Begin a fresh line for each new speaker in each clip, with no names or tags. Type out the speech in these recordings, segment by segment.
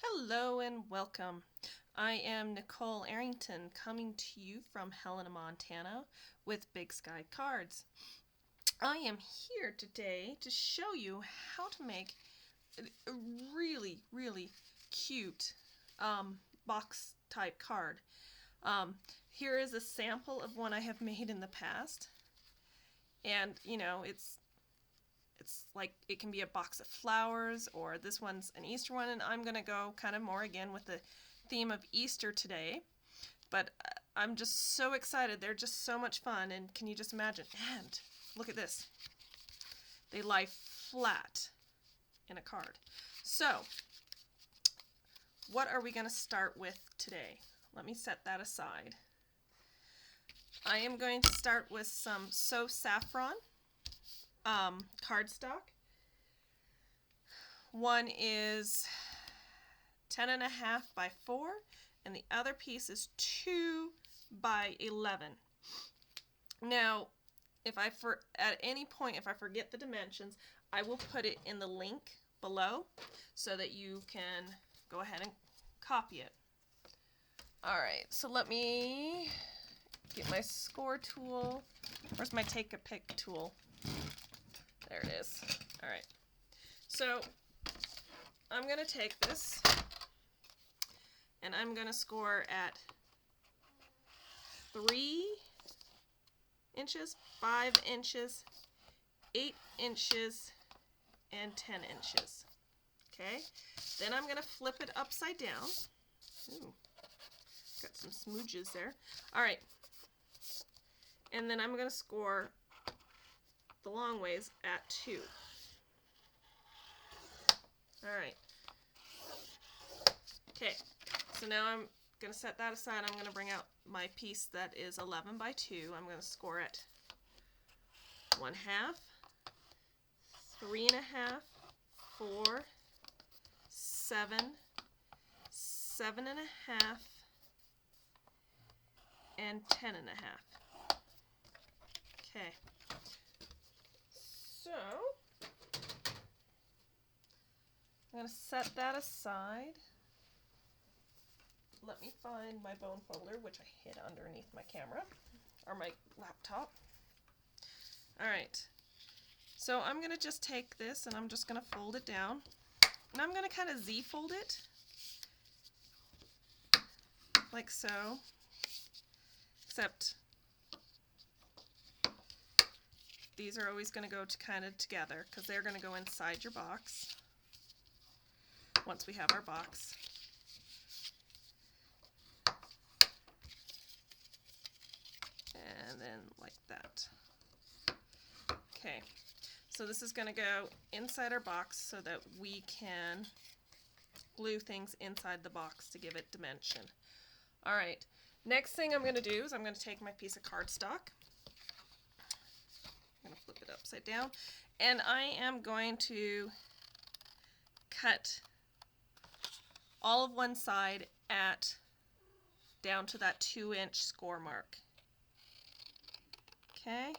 Hello and welcome. I am Nicole Arrington coming to you from Helena, Montana with Big Sky Cards. I am here today to show you how to make a really cute box type card. Here is a sample of one I have made in the past, and you know it's like it can be a box of flowers, or this one's an Easter one, and I'm gonna go kind of more again with the theme of Easter today. But I'm just so excited. They're just so much fun, and can you just imagine? And look at this. They lie flat in a card. So what are we gonna start with today? Let me set that aside. I am going to start with some Saffron cardstock. One is 10.5 by 4, and the other piece is 2 by 11. Now, if at any point if I forget the dimensions, I will put it in the link below so that you can go ahead and copy it. Alright, so let me get my score tool. Where's my take a pick tool? There it is. Alright, so I'm going to take this and I'm going to score at 3 inches, 5 inches, 8 inches, and 10 inches. Okay, then I'm going to flip it upside down. Ooh, got some smooches there. Alright, and then I'm going to score the long ways at 2. Alright. Okay, so now I'm going to set that aside. I'm going to bring out my piece that is 11 by 2. I'm going to score it 1/2, 3.5, 4, 7, 7.5, and 10.5. Okay. So, I'm going to set that aside. Let me find my bone folder, which I hid underneath my camera, or my laptop. Alright, so I'm going to just take this and I'm just going to fold it down. And I'm going to kind of Z-fold it, like so, except these are always going to go kind of together because they're going to go inside your box once we have our box. And then like that. Okay, so this is going to go inside our box so that we can glue things inside the box to give it dimension. Alright, next thing I'm going to do is I'm going to take my piece of cardstock. I'm going to flip it upside down, and I am going to cut all of one side at down to that 2-inch score mark. Okay.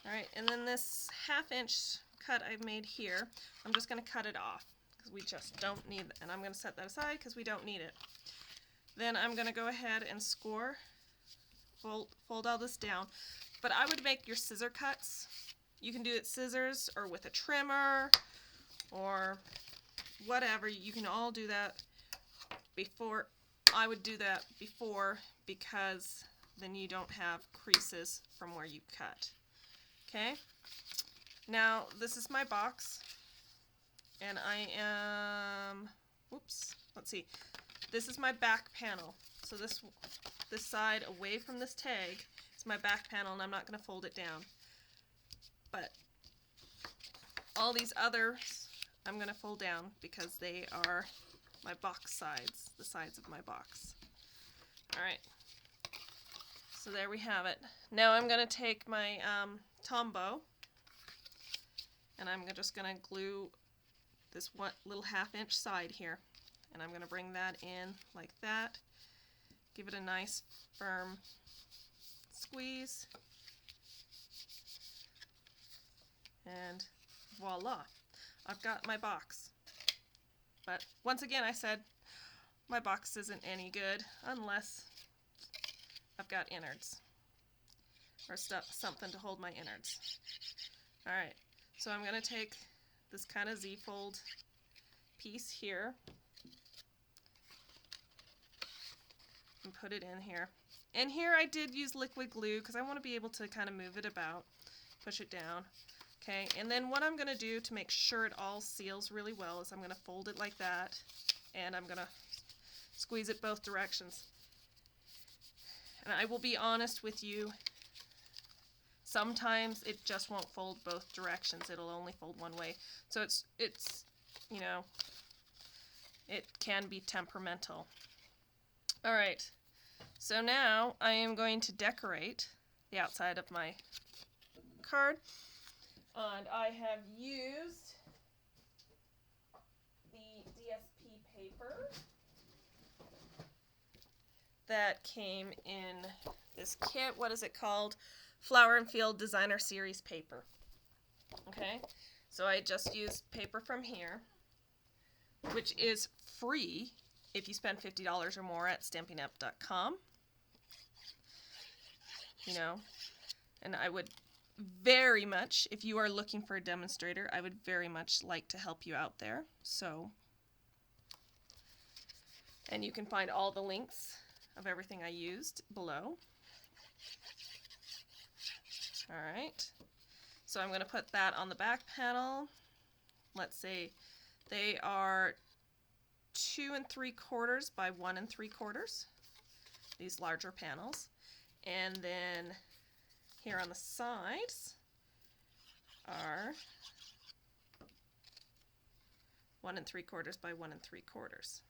Alright, and then this 1/2 inch cut I've made here, I'm just going to cut it off because we just don't need it, and I'm going to set that aside because we don't need it. Then I'm going to go ahead and score, fold all this down, but I would make your scissor cuts. You can do it scissors or with a trimmer or whatever. You can all do that before. I would do that before because then you don't have creases from where you cut. Okay, now this is my box, and I am, whoops, let's see, this is my back panel. So this side away from this tag is my back panel, and I'm not going to fold it down. But all these others I'm going to fold down because they are my box sides, the sides of my box. Alright, so there we have it. Now I'm going to take my Tombow, and I'm just going to glue this one little 1/2 inch side here, and I'm going to bring that in like that, give it a nice firm squeeze, and voila, I've got my box. But once again, I said my box isn't any good unless I've got innards or something to hold my innards. Alright, so I'm going to take this kind of Z-fold piece here and put it in here. And here I did use liquid glue because I want to be able to kind of move it about, push it down. Okay, and then what I'm going to do to make sure it all seals really well is I'm going to fold it like that, and I'm going to squeeze it both directions. And I will be honest with you, sometimes it just won't fold both directions. It'll only fold one way. So it's you know, it can be temperamental. All right, so now I am going to decorate the outside of my card. And I have used the DSP paper that came in this kit. What is it called? Flower and Field Designer Series paper. Okay, so I just used paper from here, which is free if you spend $50 or more at StampingUp.com. You know, and I would very much, if you are looking for a demonstrator, I would very much like to help you out there. So, and you can find all the links of everything I used below. Alright, so I'm going to put that on the back panel. Let's say they are 2 3/4 by 1 3/4, these larger panels. And then here on the sides are 1 3/4 by 1 3/4.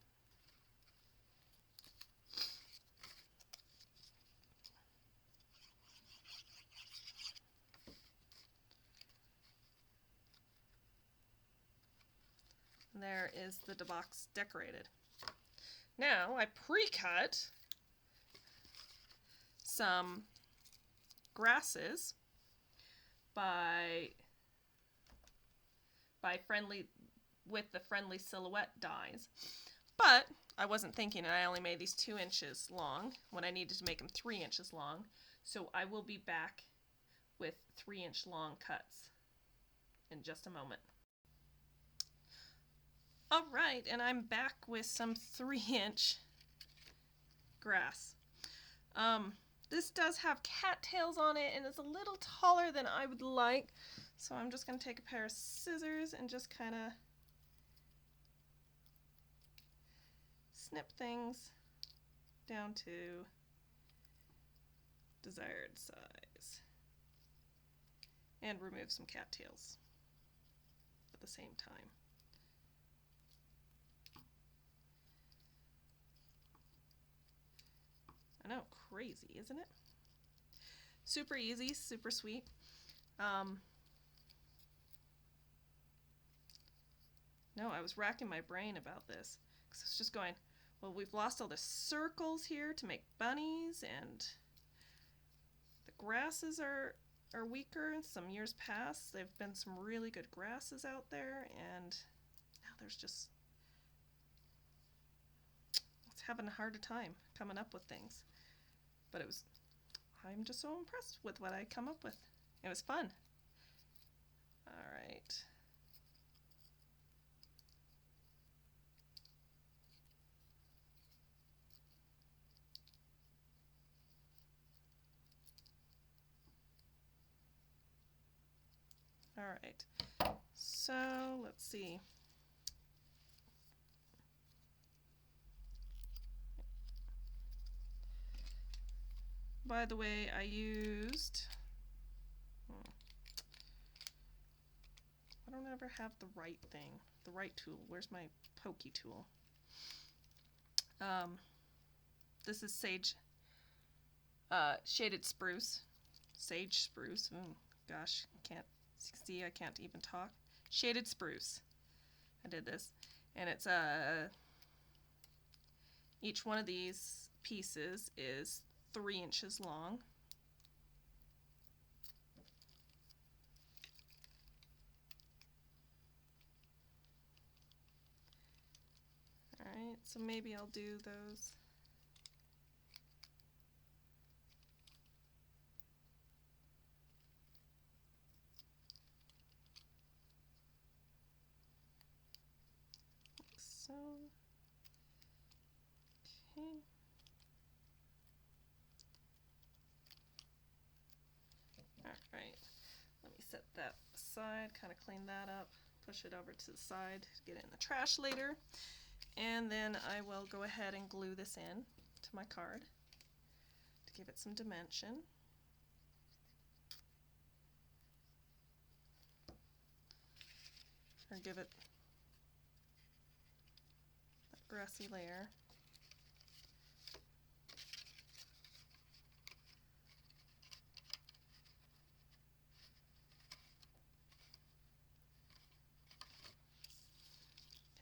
There is the box decorated. Now I pre-cut some grasses with the friendly silhouette dies, but I wasn't thinking, and I only made these 2 inches long when I needed to make them 3 inches long, so I will be back with 3-inch long cuts in just a moment. Alright, and I'm back with some 3-inch grass. This does have cattails on it, and it's a little taller than I would like, so I'm just going to take a pair of scissors and just kind of snip things down to desired size and remove some cattails at the same time. I know, crazy, isn't it? Super easy, super sweet. No, I was racking my brain about this because I was just going, well, we've lost all the circles here to make bunnies, and the grasses are weaker. Some years past, there have been some really good grasses out there, and now there's just, it's having a harder time coming up with things. But I'm just so impressed with what I come up with. It was fun. Alright. Alright. So, let's see. By the way, I used, I don't ever have the right thing, the right tool. Where's my pokey tool? This is shaded spruce, sage spruce. Oh, gosh, I can't even talk. Shaded spruce. I did this, and it's each one of these pieces is 3 inches long, Alright, so maybe I'll do those. Like so. Okay. Alright, let me set that aside, kind of clean that up, push it over to the side to get it in the trash later. And then I will go ahead and glue this in to my card to give it some dimension. Or give it that grassy layer.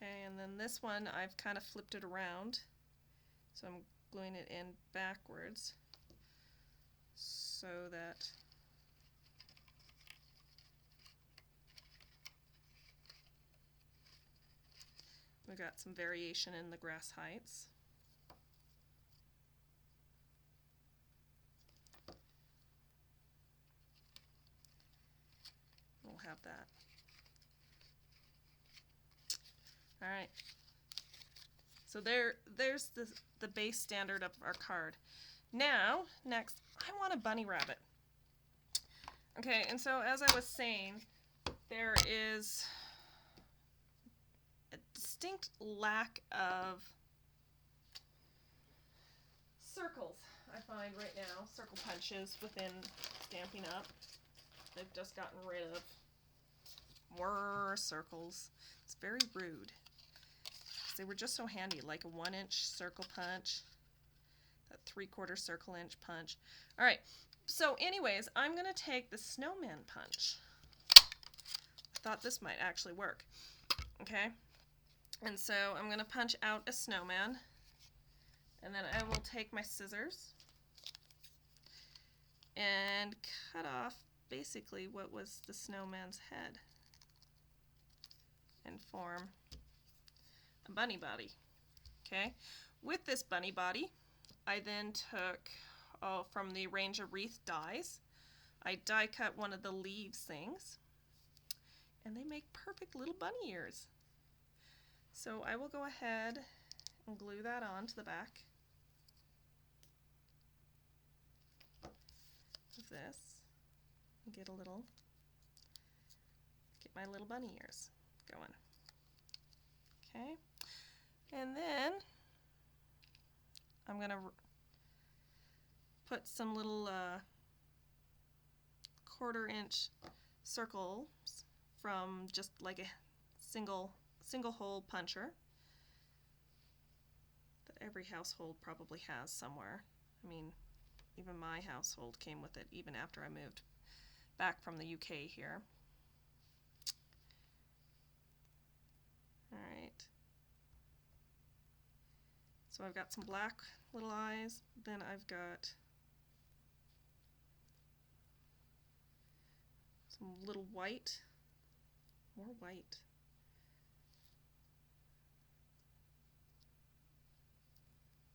Okay, and then this one I've kind of flipped it around, so I'm gluing it in backwards so that we've got some variation in the grass heights. We'll have that. Alright, so there's the base standard of our card. Now, next, I want a bunny rabbit. Okay, and so as I was saying, there is a distinct lack of circles, I find right now, circle punches within Stampin' Up. They've just gotten rid of more circles. It's very rude. They were just so handy, like a 1-inch circle punch, that 3/4 circle inch punch. Alright, so anyways, I'm going to take the Snowman Punch. I thought this might actually work. Okay, and so I'm going to punch out a snowman, and then I will take my scissors and cut off basically what was the snowman's head and form a bunny body. Okay, with this bunny body, I then took from the range of Wreath dies, I die cut one of the leaves things, and they make perfect little bunny ears. So I will go ahead and glue that on to the back of this and get my little bunny ears going. Okay, and then I'm going to put some little 1/4 inch circles from just like a single hole puncher that every household probably has somewhere. I mean, even my household came with it even after I moved back from the UK here. Alright, so I've got some black little eyes, then I've got some little white, more white,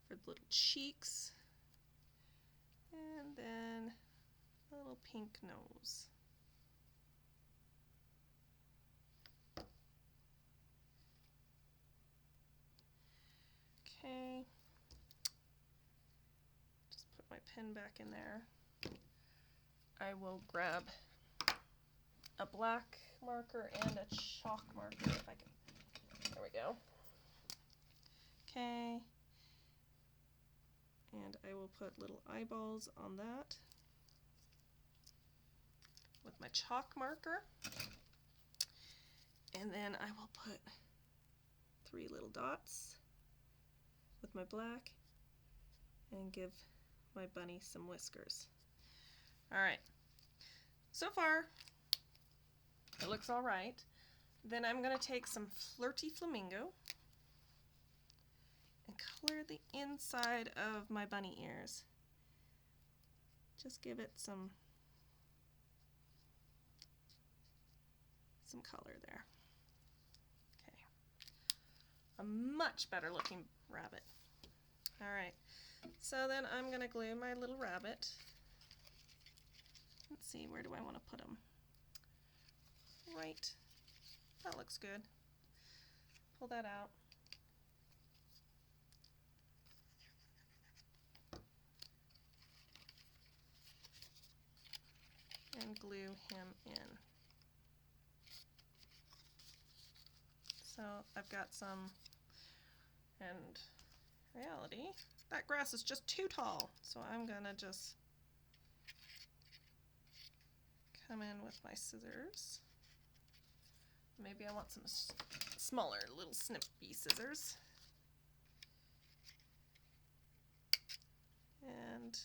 for the little cheeks, and then a little pink nose. Okay, just put my pen back in there. I will grab a black marker and a chalk marker if I can. There we go. Okay, and I will put little eyeballs on that with my chalk marker, and then I will put 3 little dots with my black and give my bunny some whiskers. Alright, so far it looks alright. Then I'm going to take some Flirty Flamingo and color the inside of my bunny ears. Just give it some color there. Okay. a much better looking rabbit. All right, so then I'm gonna glue my little rabbit. Let's see, where do I want to put him? Right, that looks good. Pull that out. And glue him in. So I've got some, and reality, that grass is just too tall, so I'm gonna just come in with my scissors. Maybe I want some smaller little snippy scissors. And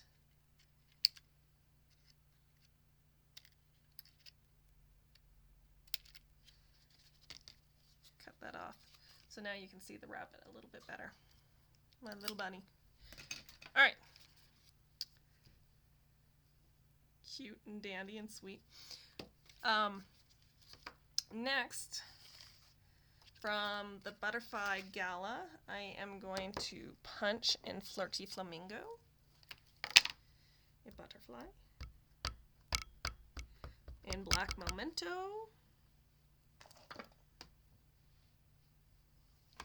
cut that off. So now you can see the rabbit a little bit better. My little bunny. All right. Cute and dandy and sweet. Next, from the Butterfly Gala, I am going to punch in Flirty Flamingo, a butterfly, in Black Memento,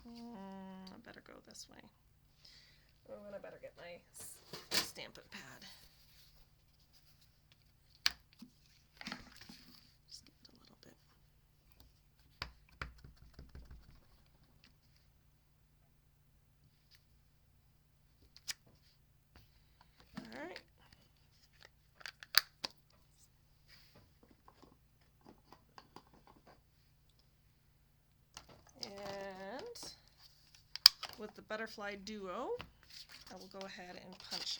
I better go this way. Oh, and I better get my Stampin' Pad. Just give it a little bit. All right. And with the Butterfly Duo, I will go ahead and punch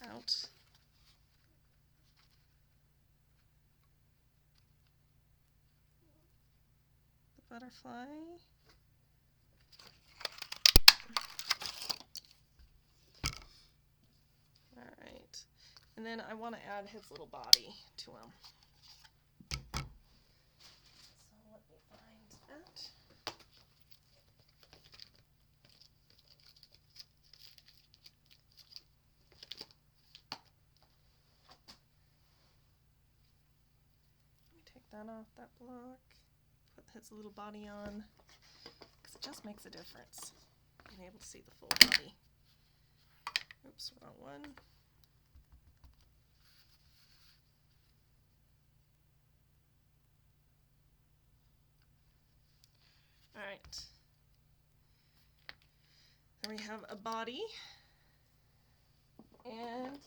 out the butterfly. All right, and then I want to add his little body to him. So let me find that. That off that block, put his little body on, because it just makes a difference being able to see the full body. Oops, wrong one. All right, then we have a body, and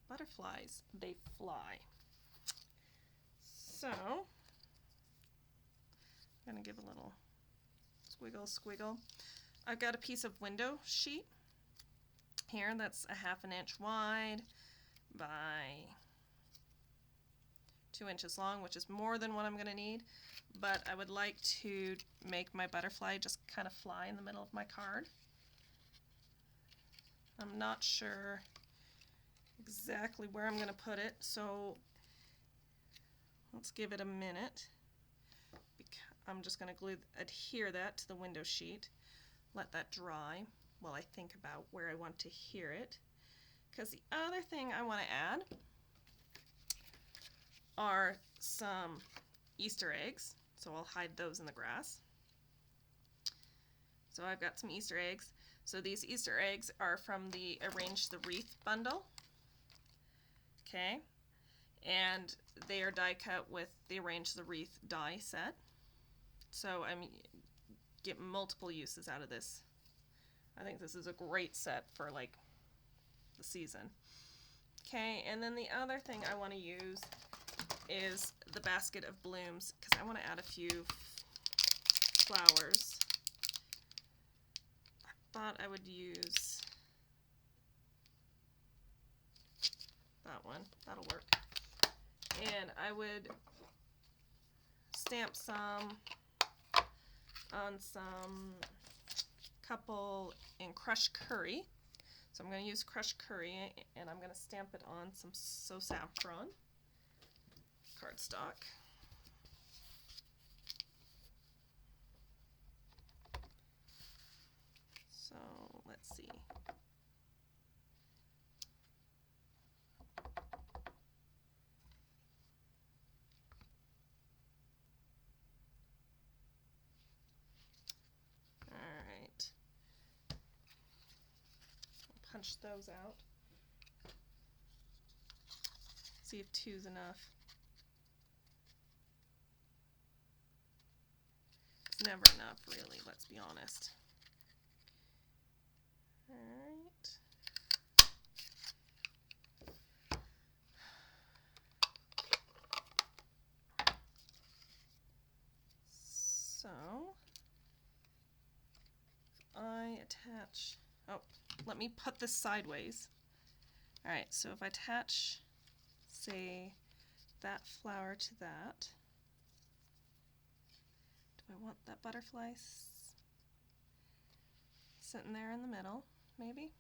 butterflies, they fly. So, I'm going to give a little squiggle, squiggle. I've got a piece of window sheet here that's a 1/2 inch wide by 2 inches long, which is more than what I'm going to need, but I would like to make my butterfly just kind of fly in the middle of my card. I'm not sure exactly where I'm going to put it, so let's give it a minute. I'm just going to adhere that to the window sheet, let that dry while I think about where I want to adhere it. Because the other thing I want to add are some Easter eggs, so I'll hide those in the grass. So I've got some Easter eggs. So these Easter eggs are from the Arrange the Wreath bundle. Okay. And they are die cut with the Arrange the Wreath die set. So I mean, get multiple uses out of this. I think this is a great set for like the season. Okay, and then the other thing I want to use is the basket of blooms, because I want to add a few flowers. I thought I would use that one. That'll work. And I would stamp some on some couple in crushed curry. So I'm going to use crushed curry, and I'm going to stamp it on some Saffron Cardstock. So let's see. All right. I'll punch those out. See if 2's enough. It's never enough, really, let's be honest. Alright. So, I attach, oh, let me put this sideways. Alright, so if I attach, say, that flower to that, do I want that butterfly sitting there in the middle, maybe?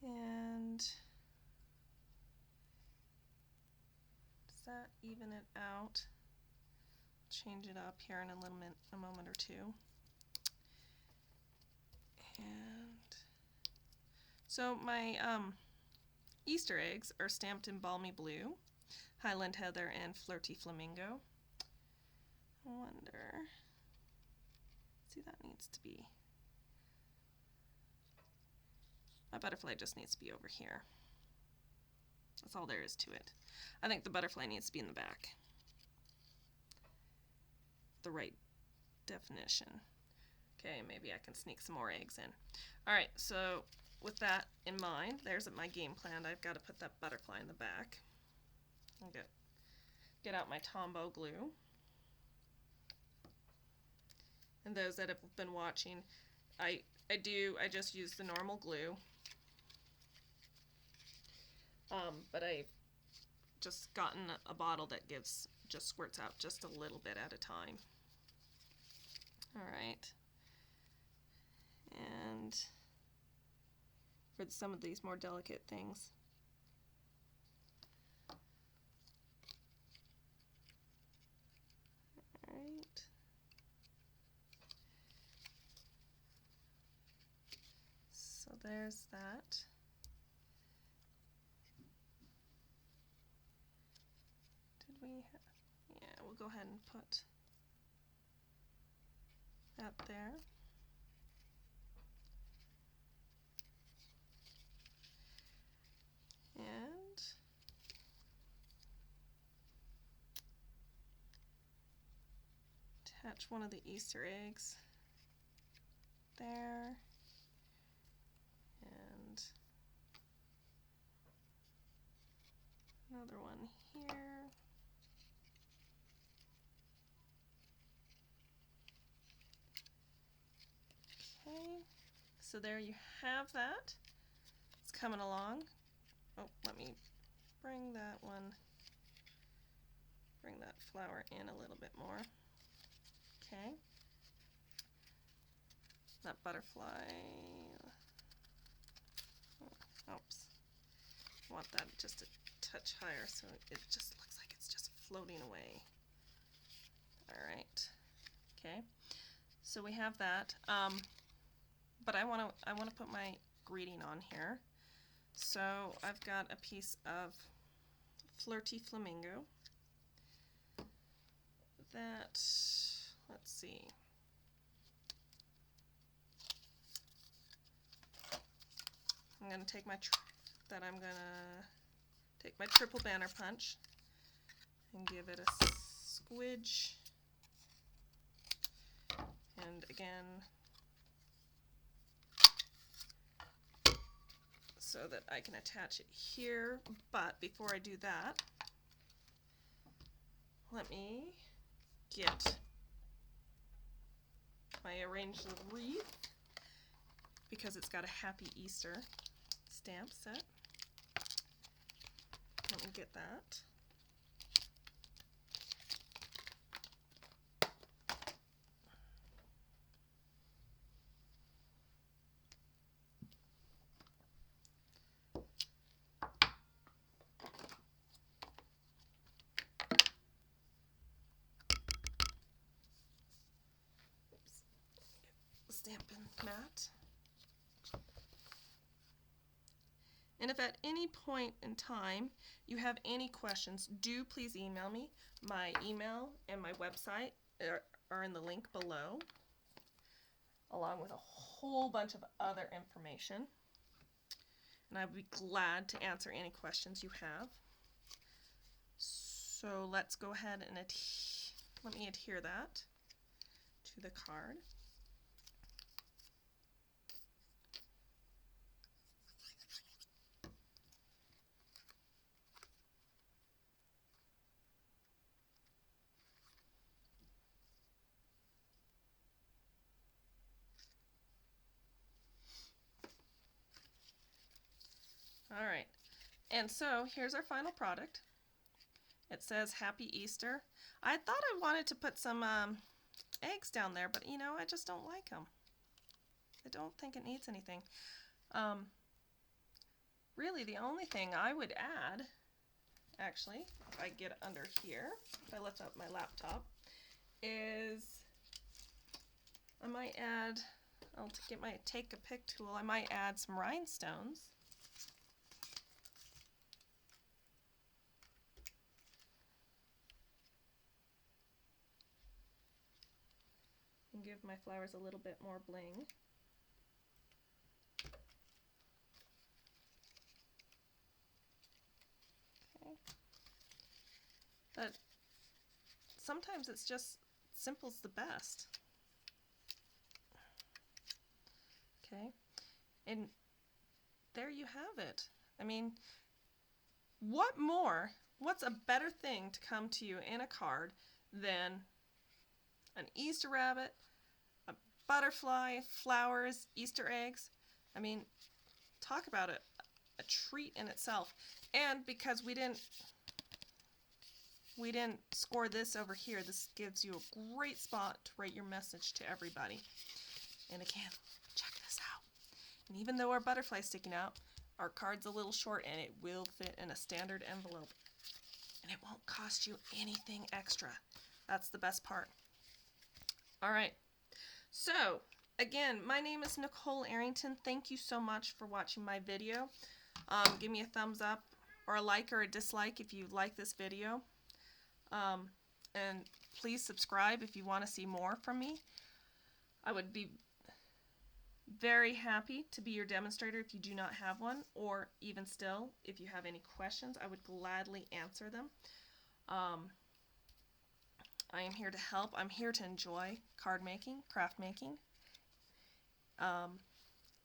And does that even it out? Change it up here in a moment or two. And so my Easter eggs are stamped in Balmy Blue, Highland Heather, and Flirty Flamingo. I wonder, see, that needs to be, my butterfly just needs to be over here. That's all there is to it. I think the butterfly needs to be in the back. The right definition. Okay, maybe I can sneak some more eggs in. Alright, so with that in mind, there's my game plan. I've got to put that butterfly in the back. I'll get out my Tombow glue. And those that have been watching, I just use the normal glue. But I've just gotten a bottle that just squirts out just a little bit at a time. Alright. And for some of these more delicate things, alright. So there's that. Did we have, yeah, we'll go ahead and put that there. And attach one of the Easter eggs there. And another one here. Okay, so there you have that. It's coming along. Oh, let me bring that flower in a little bit more. Okay. That butterfly, oops, I want that just a touch higher so it just looks like it's just floating away. Alright, okay, so we have that, but I want to put my greeting on here. So I've got a piece of Flirty Flamingo that, let's see, I'm going to take my triple banner punch and give it a squidge, and again, so that I can attach it here. But before I do that, let me get my Arrange the Wreath, because it's got a Happy Easter stamp set. Let me get that. Oops. Get the stamp in matte. And if at any point in time you have any questions, do please email me. My email and my website are in the link below, along with a whole bunch of other information. And I'd be glad to answer any questions you have. So let's go ahead and let me adhere that to the card. All right, and so here's our final product. It says Happy Easter. I thought I wanted to put some eggs down there, but you know, I just don't like them. I don't think it needs anything. Really, the only thing I would add, actually, if I get under here, if I lift up my laptop, is I might add, take a pick tool, I might add some rhinestones. And give my flowers a little bit more bling. Okay. But sometimes it's just simple's the best. Okay. And there you have it. I mean, what's a better thing to come to you in a card than an Easter rabbit, a butterfly, flowers, Easter eggs? I mean, talk about it, a treat in itself. And because we didn't score this over here, this gives you a great spot to write your message to everybody. And again, check this out. And even though our butterfly's sticking out, our card's a little short and it will fit in a standard envelope. And it won't cost you anything extra. That's the best part. All right. So, again, my name is Nicole Arrington. Thank you so much for watching my video. Give me a thumbs up or a like or a dislike if you like this video. And please subscribe if you want to see more from me. I would be very happy to be your demonstrator if you do not have one, or even still, if you have any questions, I would gladly answer them. I am here to help. I'm here to enjoy card making, craft making.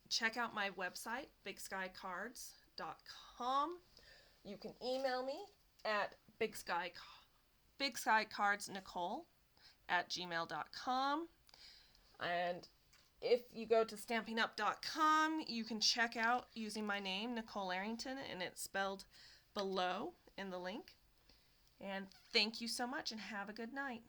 Check out my website, bigskycards.com. You can email me at bigskycardsnicole@gmail.com. And if you go to stampinup.com, you can check out using my name, Nicole Arrington, and it's spelled below in the link. And thank you so much and have a good night.